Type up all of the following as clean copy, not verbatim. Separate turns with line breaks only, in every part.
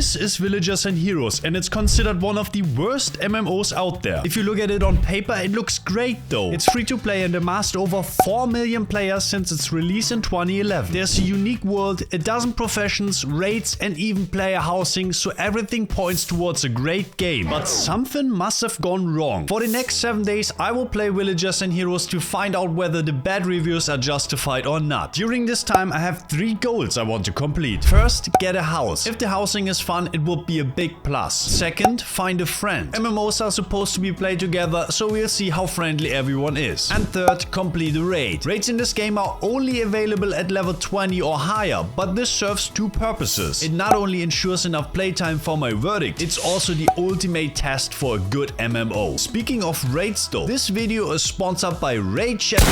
This is Villagers and Heroes, and it's considered one of the worst MMOs out there. If you look at it on paper, it looks great though. It's free to play and amassed over 4 million players since its release in 2011. There's a unique world, a dozen professions, raids, and even player housing, so everything points towards a great game. But something must have gone wrong. For the next 7 days, I will play Villagers and Heroes to find out whether the bad reviews are justified or not. During this time, I have 3 goals I want to complete. First, get a house. If the housing is fun, it will be a big plus. Second, find a friend. MMOs are supposed to be played together, so we'll see how friendly everyone is. And third, complete a raid. Raids in this game are only available at level 20 or higher, but this serves 2 purposes. It not only ensures enough playtime for my verdict, it's also the ultimate test for a good MMO. Speaking of raids though, this video is sponsored by Raid Chat.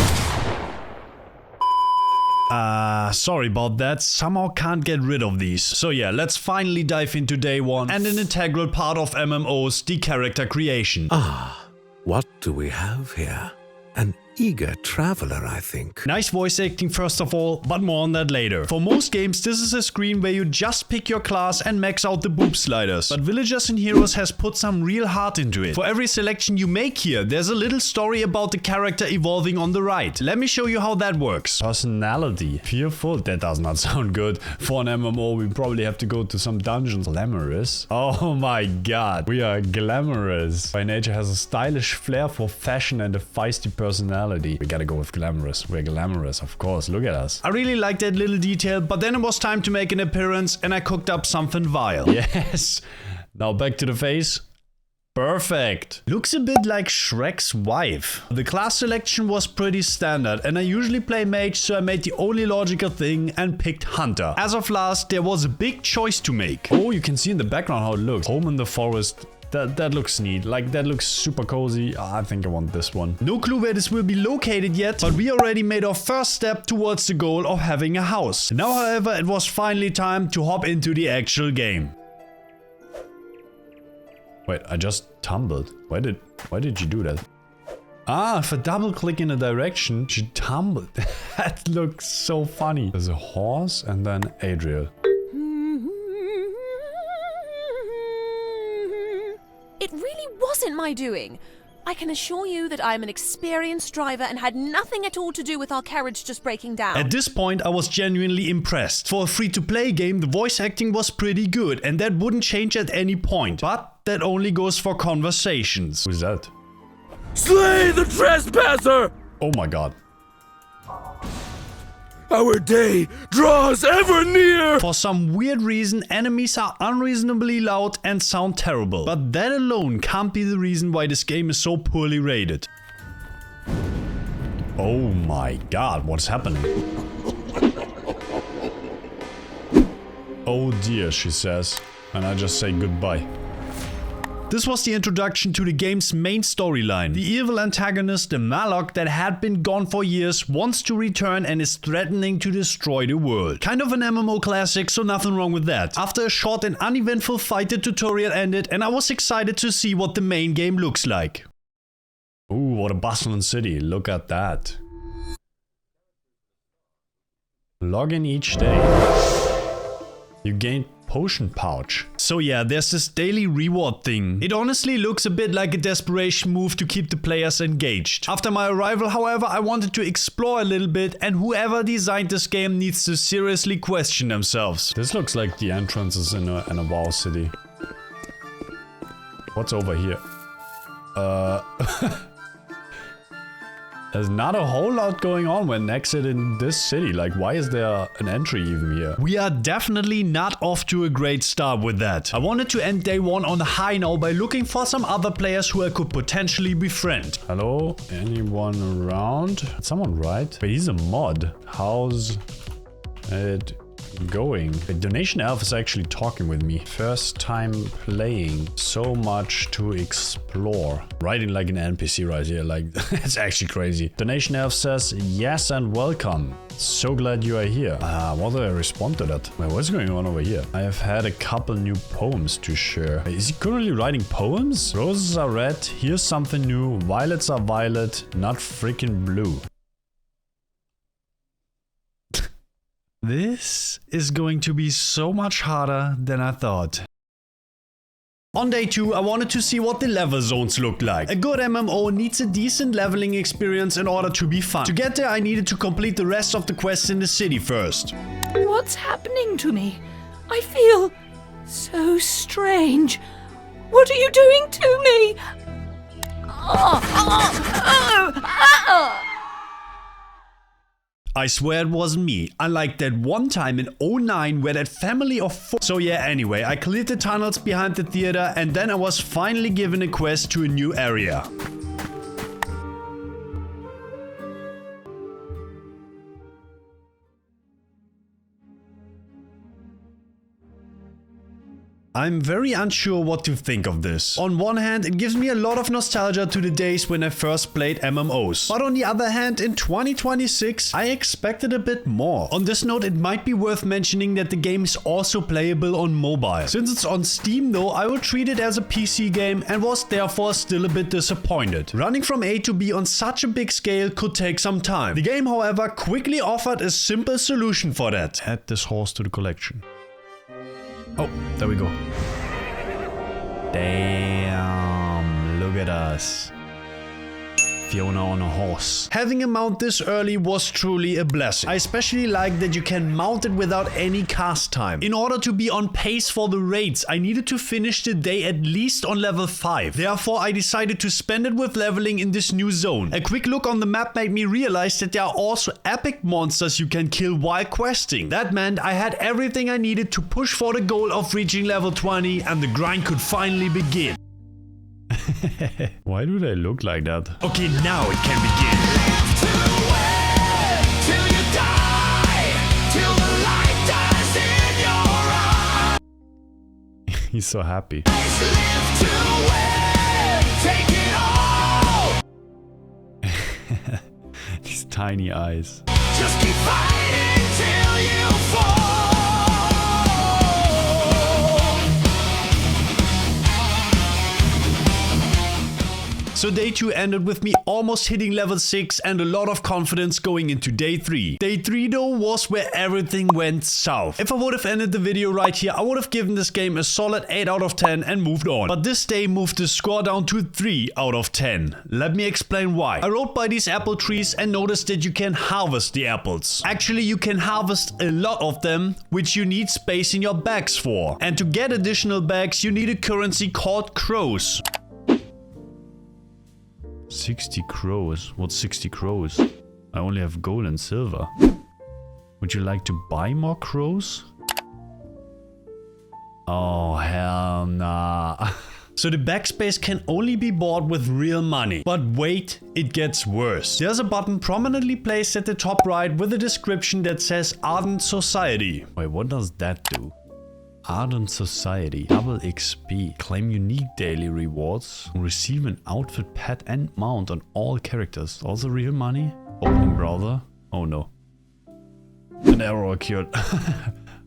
Sorry about that, somehow can't get rid of these. So yeah, let's finally dive into day 1 and an integral part of MMOs, the character creation.
What do we have here? An eager traveler, I think.
Nice voice acting first of all, but more on that later. For most games, this is a screen where you just pick your class and max out the boob sliders. But Villagers and Heroes has put some real heart into it. For every selection you make here, there's a little story about the character evolving on the right. Let me show you how that works. Personality. Fearful? That does not sound good. For an MMO, we probably have to go to some dungeons. Glamorous? Oh my god. We are glamorous. By nature has a stylish flair for fashion and a feisty personality. We gotta go with glamorous. We're glamorous, of course. Look at us. I really like that little detail, but then it was time to make an appearance and I cooked up something vile. Yes. Now back to the face. Perfect. Looks a bit like Shrek's wife. The class selection was pretty standard and I usually play mage, so I made the only logical thing and picked hunter. As of last, there was a big choice to make. Oh, you can see in the background how it looks. Home in the forest. That looks neat. Like, that looks super cozy. I think I want this one. No clue where this will be located yet, but we already made our first step towards the goal of having a house. Now, however, it was finally time to hop into the actual game. Wait, I just tumbled. Why did you do that? If I double click in a direction, she tumbled. That looks so funny. There's a horse and then Adriel.
It really wasn't my doing. I can assure you that I am an experienced driver and had nothing at all to do with our carriage just breaking down.
At this point, I was genuinely impressed. For a free-to-play game, the voice acting was pretty good, and that wouldn't change at any point. But that only goes for conversations. Who's that?
Slay the trespasser!
Oh my god.
Our day draws ever near!
For some weird reason, enemies are unreasonably loud and sound terrible. But that alone can't be the reason why this game is so poorly rated. Oh my god, what's happening? Oh dear, she says. And I just say goodbye. This was the introduction to the game's main storyline. The evil antagonist, the Malok that had been gone for years, wants to return and is threatening to destroy the world. Kind of an MMO classic, so nothing wrong with that. After a short and uneventful fight, the tutorial ended and I was excited to see what the main game looks like. Ooh, what a bustling city. Look at that. Log in each day. You gain potion pouch. So yeah, there's this daily reward thing. It honestly looks a bit like a desperation move to keep the players engaged. After my arrival, however, I wanted to explore a little bit, and whoever designed this game needs to seriously question themselves. This looks like the entrances in a WoW city. What's over here? There's not a whole lot going on when exiting this city. Like, why is there an entry even here? We are definitely not off to a great start with that. I wanted to end day 1 on a high now by looking for some other players who I could potentially befriend. Hello? Anyone around? Did someone write? Wait, he's a mod. How's it going? The donation elf is actually talking with me. First time playing. So much to explore. Writing like an NPC right here. Like, it's actually crazy. Donation elf says, yes and welcome. So glad you are here. What do I respond to that? Wait, what's going on over here? I have had a couple new poems to share. Is he currently writing poems? Roses are red. Here's something new. Violets are violet. Not freaking blue. This is going to be so much harder than I thought. On day 2, I wanted to see what the level zones looked like. A good MMO needs a decent leveling experience in order to be fun. To get there, I needed to complete the rest of the quests in the city first.
What's happening to me? I feel so strange. What are you doing to me?
I swear it wasn't me, unlike that one time in 09 where that family of 4... So yeah, anyway, I cleared the tunnels behind the theater and then I was finally given a quest to a new area. I'm very unsure what to think of this. On one hand, it gives me a lot of nostalgia to the days when I first played MMOs. But on the other hand, in 2026, I expected a bit more. On this note, it might be worth mentioning that the game is also playable on mobile. Since it's on Steam though, I will treat it as a PC game and was therefore still a bit disappointed. Running from A to B on such a big scale could take some time. The game, however, quickly offered a simple solution for that. Add this horse to the collection. Oh, there we go. Damn, look at us. Fiona on a horse. Having a mount this early was truly a blessing. I especially like that you can mount it without any cast time. In order to be on pace for the raids, I needed to finish the day at least on level 5. Therefore, I decided to spend it with leveling in this new zone. A quick look on the map made me realize that there are also epic monsters you can kill while questing. That meant I had everything I needed to push for the goal of reaching level 20 and the grind could finally begin. Why do they look like that? Okay, now it can begin. He's so happy. These tiny eyes. Just keep fighting till you fall. So day 2 ended with me almost hitting level 6 and a lot of confidence going into day 3. Day 3 though was where everything went south. If I would have ended the video right here, I would have given this game a solid 8 out of 10 and moved on. But this day moved the score down to 3 out of 10. Let me explain why. I rode by these apple trees and noticed that you can harvest the apples. Actually, you can harvest a lot of them, which you need space in your bags for. And to get additional bags, you need a currency called crows. 60 crows? What's 60 crows? I only have gold and silver. Would you like to buy more crows? Oh, hell nah. So the backspace can only be bought with real money. But wait, it gets worse. There's a button prominently placed at the top right with a description that says Ardent Society. Wait, what does that do? Ardent Society, double XP, claim unique daily rewards, receive an outfit, pet and mount on all characters. Also real money? Opening browser? Oh no. An error occurred.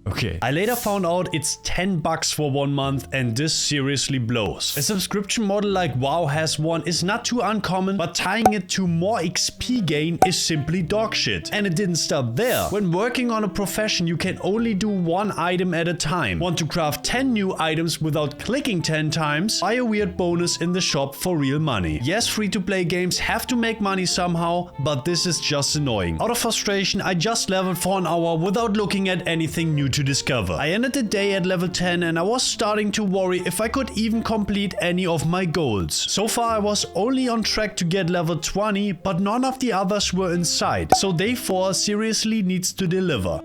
Okay. I later found out it's $10 for 1 month and this seriously blows. A subscription model like WoW has one is not too uncommon, but tying it to more XP gain is simply dog shit. And it didn't stop there. When working on a profession, you can only do 1 item at a time. Want to craft 10 new items without clicking 10 times? Buy a weird bonus in the shop for real money. Yes, free-to-play games have to make money somehow, but this is just annoying. Out of frustration, I just leveled for an hour without looking at anything new to discover. I ended the day at level 10 and I was starting to worry if I could even complete any of my goals. So far I was only on track to get level 20, but none of the others were in sight. So day 4 seriously needs to deliver.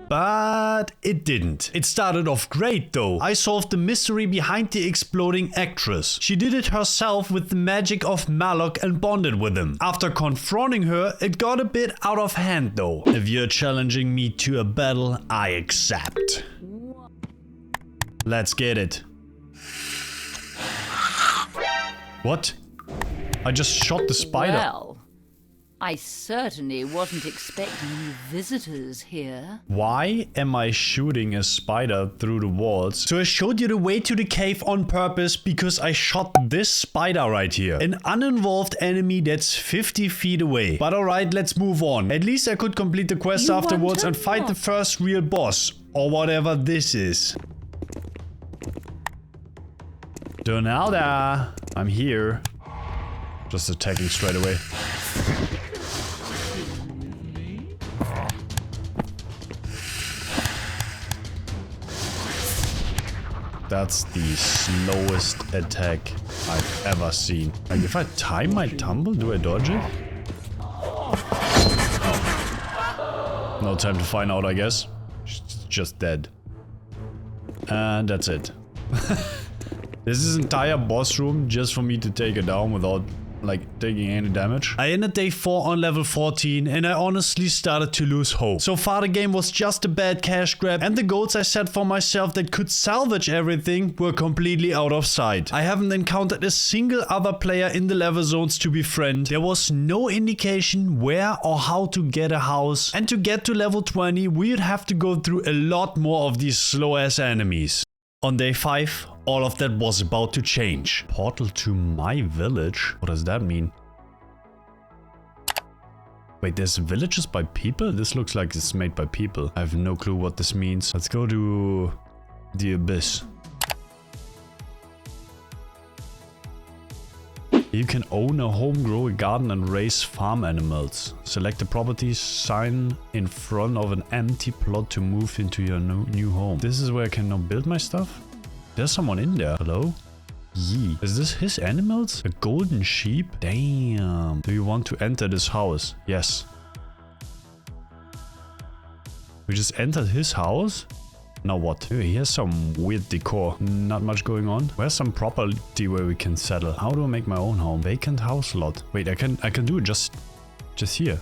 But it didn't. It started off great though. I solved the mystery behind the exploding actress. She did it herself with the magic of Malok and bonded with him. After confronting her, it got a bit out of hand though. If you're challenging me to a battle, I accept. Let's get it. What? I just shot the spider.
Well, I certainly wasn't expecting any visitors here.
Why am I shooting a spider through the walls? So I showed you the way to the cave on purpose because I shot this spider right here. An uninvolved enemy that's 50 feet away. But alright, let's move on. At least I could complete the quest afterwards and fight the first real boss. Or whatever this is. Donalda, I'm here. Just attacking straight away. That's the slowest attack I've ever seen. Like, if I time my tumble, do I dodge it? Oh. No time to find out, I guess. She's just dead. And that's it. This is entire boss room just for me to take her down without, like, taking any damage. I ended day 4 on level 14 and I honestly started to lose hope. So far the game was just a bad cash grab and the goals I set for myself that could salvage everything were completely out of sight. I haven't encountered a single other player in the level zones to befriend. There was no indication where or how to get a house, and to get to level 20 we'd have to go through a lot more of these slow ass enemies. On day 5, all of that was about to change. Portal to my village? What does that mean? Wait, there's villages by people? This looks like it's made by people. I have no clue what this means. Let's go to the abyss. You can own a home, grow a garden and raise farm animals. Select the property sign in front of an empty plot to move into your new home. This is where I can now build my stuff? There's someone in there. Hello? Yee. Is this his animals? A golden sheep? Damn. Do you want to enter this house? Yes. We just entered his house? Now what? He has some weird decor. Not much going on. Where's some property where we can settle? How do I make my own home? Vacant house lot. Wait, I can do it just here.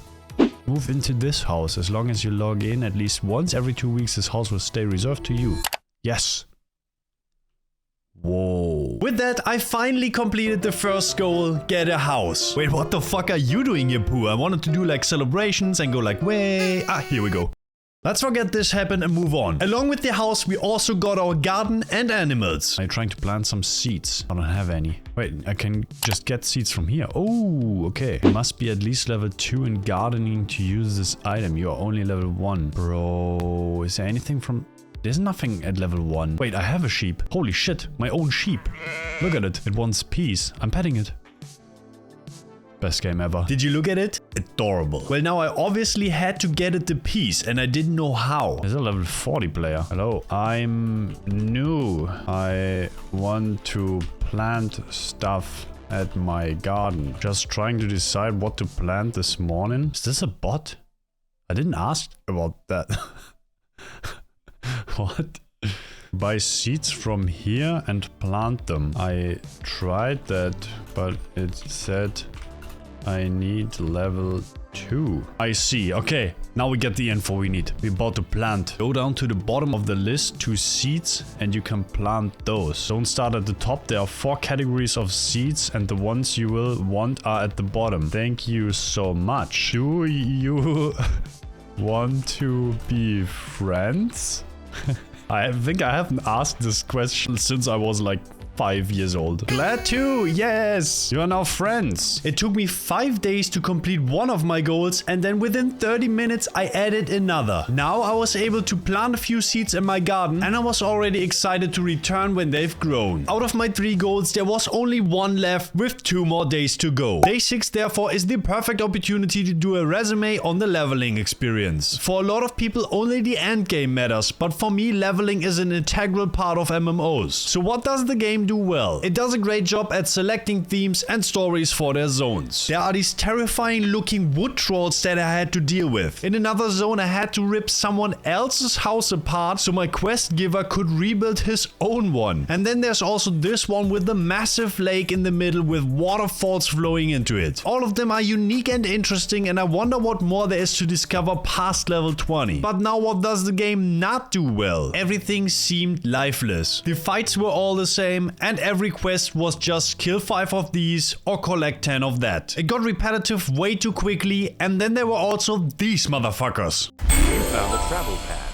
Move into this house. As long as you log in at least once every 2 weeks, this house will stay reserved to you. Yes. Whoa. With that, I finally completed the first goal, get a house. Wait, what the fuck are you doing here, Pooh? I wanted to do like celebrations and go like, way. Ah, here we go. Let's forget this happened and move on. Along with the house, we also got our garden and animals. I'm trying to plant some seeds. I don't have any. Wait, I can just get seeds from here. Oh, okay. You must be at least level 2 in gardening to use this item. You are only level 1. Bro, is there anything from... There's nothing at level 1. Wait, I have a sheep. Holy shit, my own sheep. Look at it. It wants peace. I'm petting it. Best game ever. Did you look at it? Adorable. Well, now I obviously had to get it the piece and I didn't know how. There's a level 40 player. Hello, I'm new. I want to plant stuff at my garden. Just trying to decide what to plant this morning. Is this a bot? I didn't ask about that. What? Buy seeds from here and plant them. I tried that, but it said I need level 2. I see. Okay, now we get the info we need. We're about to plant. Go down to the bottom of the list to seeds and you can plant those. Don't start at the top. There are 4 categories of seeds and the ones you will want are at the bottom. Thank you so much. Do you want to be friends? I think I haven't asked this question since I was like 5 years old. Glad to, yes! You are now friends. It took me 5 days to complete one of my goals and then within 30 minutes I added another. Now I was able to plant a few seeds in my garden and I was already excited to return when they've grown. Out of my 3 goals there was only 1 left with 2 more days to go. Day 6 therefore is the perfect opportunity to do a resume on the leveling experience. For a lot of people only the end game matters, but for me leveling is an integral part of MMOs. So what does the game do well? It does a great job at selecting themes and stories for their zones. There are these terrifying looking wood trolls that I had to deal with. In another zone I had to rip someone else's house apart so my quest giver could rebuild his own one. And then there's also this one with the massive lake in the middle with waterfalls flowing into it. All of them are unique and interesting and I wonder what more there is to discover past level 20. But now what does the game not do well? Everything seemed lifeless. The fights were all the same and every quest was just kill 5 of these or collect 10 of that. It got repetitive way too quickly and then there were also these motherfuckers.
You found a travel pad.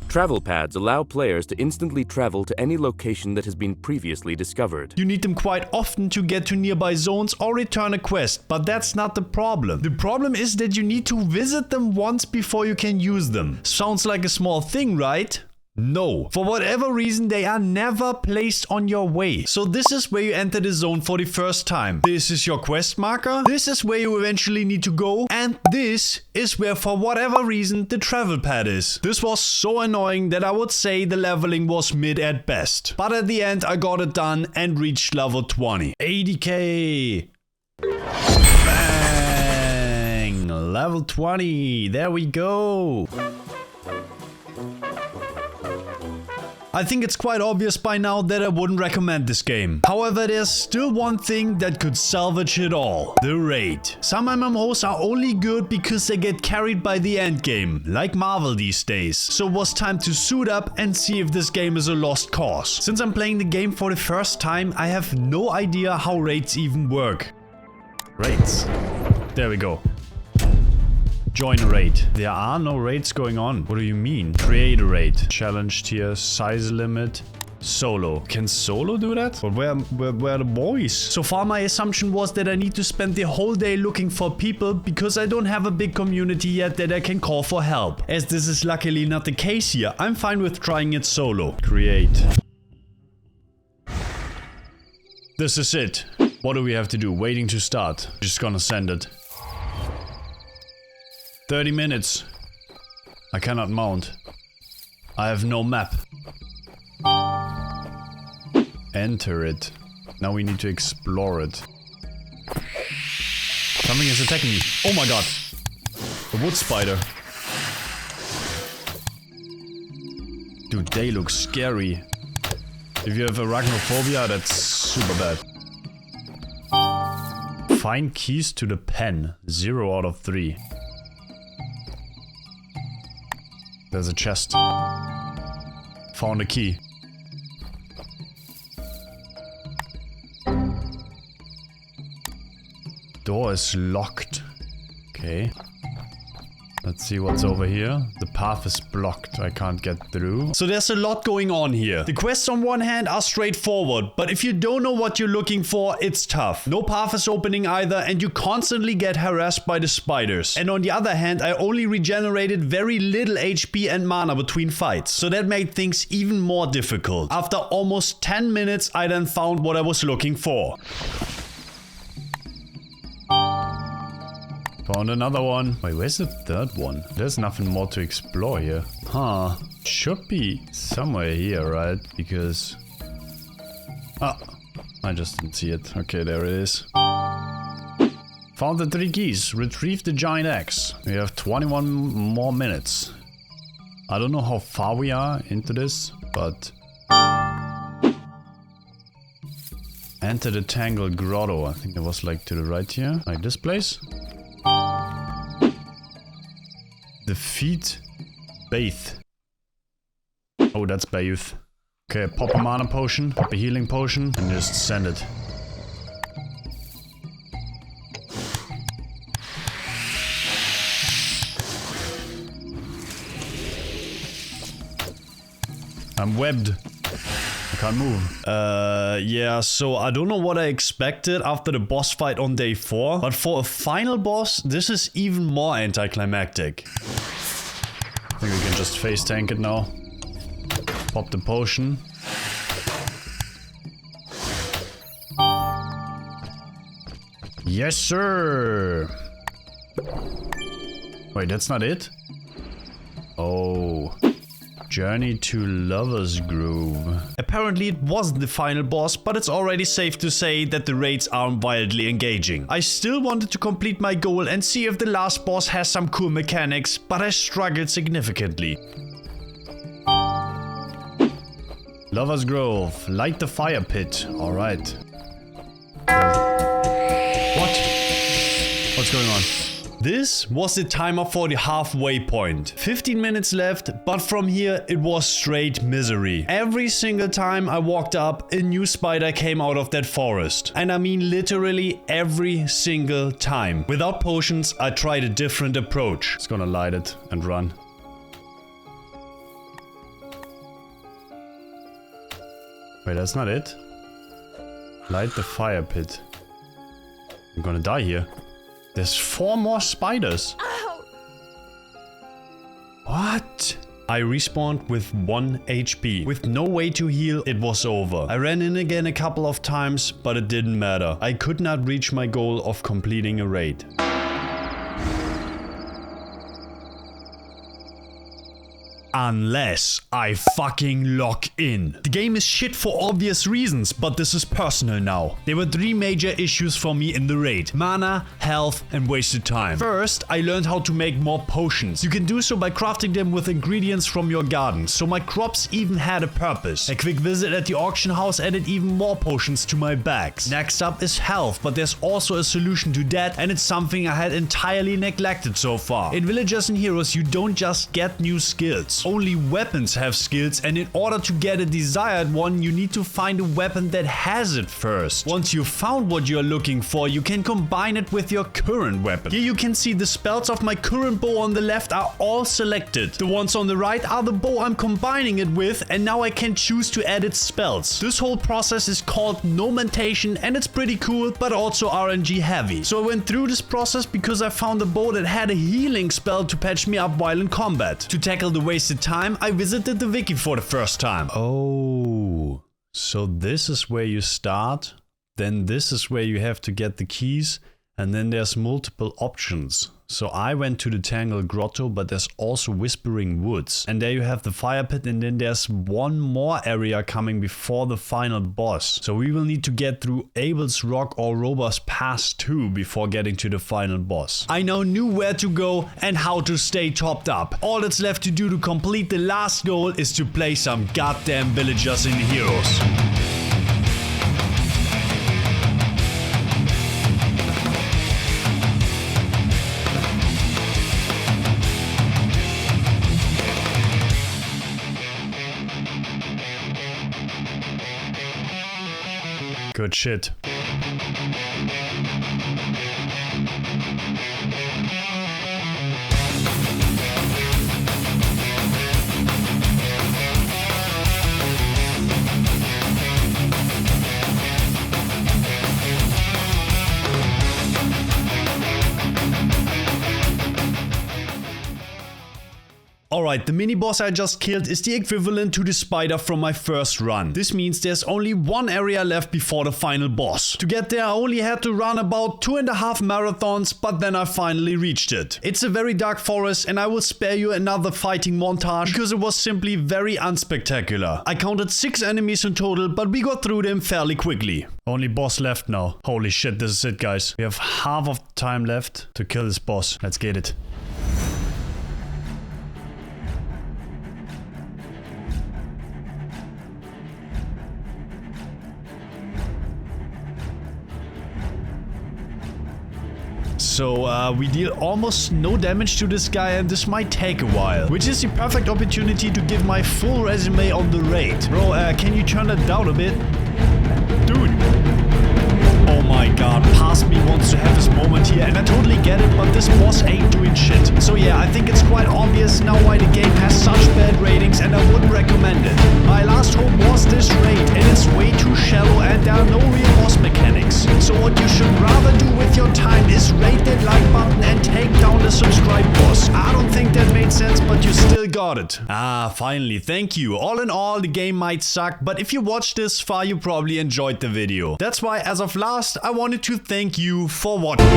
Travel pads allow players to instantly travel to any location that has been previously discovered.
You need them quite often to get to nearby zones or return a quest, but that's not the problem. The problem is that you need to visit them once before you can use them. Sounds like a small thing, right? No. For whatever reason, they are never placed on your way. So this is where you enter the zone for the first time. This is your quest marker. This is where you eventually need to go. And this is where, for whatever reason, the travel pad is. This was so annoying that I would say the leveling was mid at best. But at the end, I got it done and reached level 20. 80k. Bang. Level 20. There we go. I think it's quite obvious by now that I wouldn't recommend this game. However, there's still one thing that could salvage it all. The raid. Some MMOs are only good because they get carried by the end game, like Marvel these days. So it was time to suit up and see if this game is a lost cause. Since I'm playing the game for the first time, I have no idea how raids even work. Raids. There we go. Join a raid. There are no raids going on. What do you mean? Create a raid. Challenge tier, size limit, solo. Can solo do that? But where are the boys? So far my assumption was that I need to spend the whole day looking for people because I don't have a big community yet that I can call for help. As this is luckily not the case here, I'm fine with trying it solo. Create. This is it. What do we have to do? Waiting to start. Just gonna send it. 30 minutes. I cannot mount. I have no map. Enter it. Now we need to explore it. Something is attacking me. Oh my god. A wood spider. Dude, they look scary. If you have arachnophobia, that's super bad. Find keys to the pen. 0 out of 3. There's a chest. Found a key. Door is locked. Okay. Let's see what's over here. The path is blocked. I can't get through. So there's a lot going on here. The quests on one hand are straightforward, but if you don't know what you're looking for, it's tough. No path is opening either, and you constantly get harassed by the spiders. And on the other hand, I only regenerated very little HP and mana between fights. So that made things even more difficult. After almost 10 minutes, I then found what I was looking for. Found another one. Wait, where's the third one? There's nothing more to explore here. Huh. Should be somewhere here, right? Because... Ah, I just didn't see it. Okay, there it is. Found the 3 keys. Retrieve the giant axe. We have 21 more minutes. I don't know how far we are into this, but... Enter the Tangled Grotto. I think it was like to the right here. Like this place. Defeat Baith. Oh, that's Baith. Okay, pop a mana potion, pop a healing potion, and just send it. I'm webbed. I can't move. Yeah, so I don't know what I expected after the boss fight on day 4, but for a final boss, this is even more anticlimactic. I think we can just face tank it now. Pop the potion. Yes, sir! Wait, that's not it? Oh. Journey to Lover's Grove. Apparently it wasn't the final boss, but it's already safe to say that the raids aren't wildly engaging. I still wanted to complete my goal and see if the last boss has some cool mechanics, but I struggled significantly. Lover's Grove. Light the fire pit. Alright. What? What's going on? This was the timer for the halfway point. 15 minutes left, but from here it was straight misery. Every single time I walked up, a new spider came out of that forest. And I mean literally every single time. Without potions, I tried a different approach. It's gonna light it and run. Wait, that's not it. Light the fire pit. I'm gonna die here. There's 4 more spiders.
Ow.
What? I respawned with 1 HP. With no way to heal, it was over. I ran in again a couple of times, but it didn't matter. I could not reach my goal of completing a raid. Unless I fucking log in. The game is shit for obvious reasons, but this is personal now. There were 3 major issues for me in the raid: mana, health, and wasted time. First, I learned how to make more potions. You can do so by crafting them with ingredients from your garden, so my crops even had a purpose. A quick visit at the auction house added even more potions to my bags. Next up is health, but there's also a solution to that, and it's something I had entirely neglected so far. In Villagers and Heroes, you don't just get new skills. Only weapons have skills, and in order to get a desired one, you need to find a weapon that has it first. Once you've found what you're looking for, you can combine it with your current weapon. Here you can see the spells of my current bow on the left are all selected. The ones on the right are the bow I'm combining it with, and now I can choose to add its spells. This whole process is called nomentation, and it's pretty cool, but also RNG heavy. So I went through this process because I found a bow that had a healing spell to patch me up while in combat. To tackle the wasted time, I visited the wiki for the first time. Oh, so this is where you start, then this is where you have to get the keys, and then there's multiple options. So I went to the Tangle Grotto, but there's also Whispering Woods. And there you have the fire pit, and then there's one more area coming before the final boss. So we will need to get through Abel's Rock or Roba's Pass 2 before getting to the final boss. I now knew where to go and how to stay topped up. All that's left to do to complete the last goal is to play some goddamn Villagers and Heroes. Good shit. Alright, the mini boss I just killed is the equivalent to the spider from my first run. This means there's only one area left before the final boss. To get there I only had to run about 2.5 marathons, but then I finally reached it. It's a very dark forest, and I will spare you another fighting montage because it was simply very unspectacular. I counted 6 enemies in total, but we got through them fairly quickly. Only boss left now. Holy shit, this is it, guys. We have half of the time left to kill this boss. Let's get it. So we deal almost no damage to this guy, and this might take a while. Which is the perfect opportunity to give my full resume on the raid. Bro, can you turn that down a bit? Dude. Oh my god, Past Me wants to have his moment here, and I totally get it, but this boss ain't doing shit. So yeah, I think it's quite obvious now why the game has such bad ratings, and I wouldn't recommend it. My last hope was this raid, and it's way too shallow, and there are no real boss mechanics. So what you should rather do with your time is rate that like button and take down the subscribe boss. I don't think that made sense, but you still got it. Ah, finally, thank you. All in all, the game might suck, but if you watched this far, you probably enjoyed the video. That's why, as of last, I wanted to thank you for watching.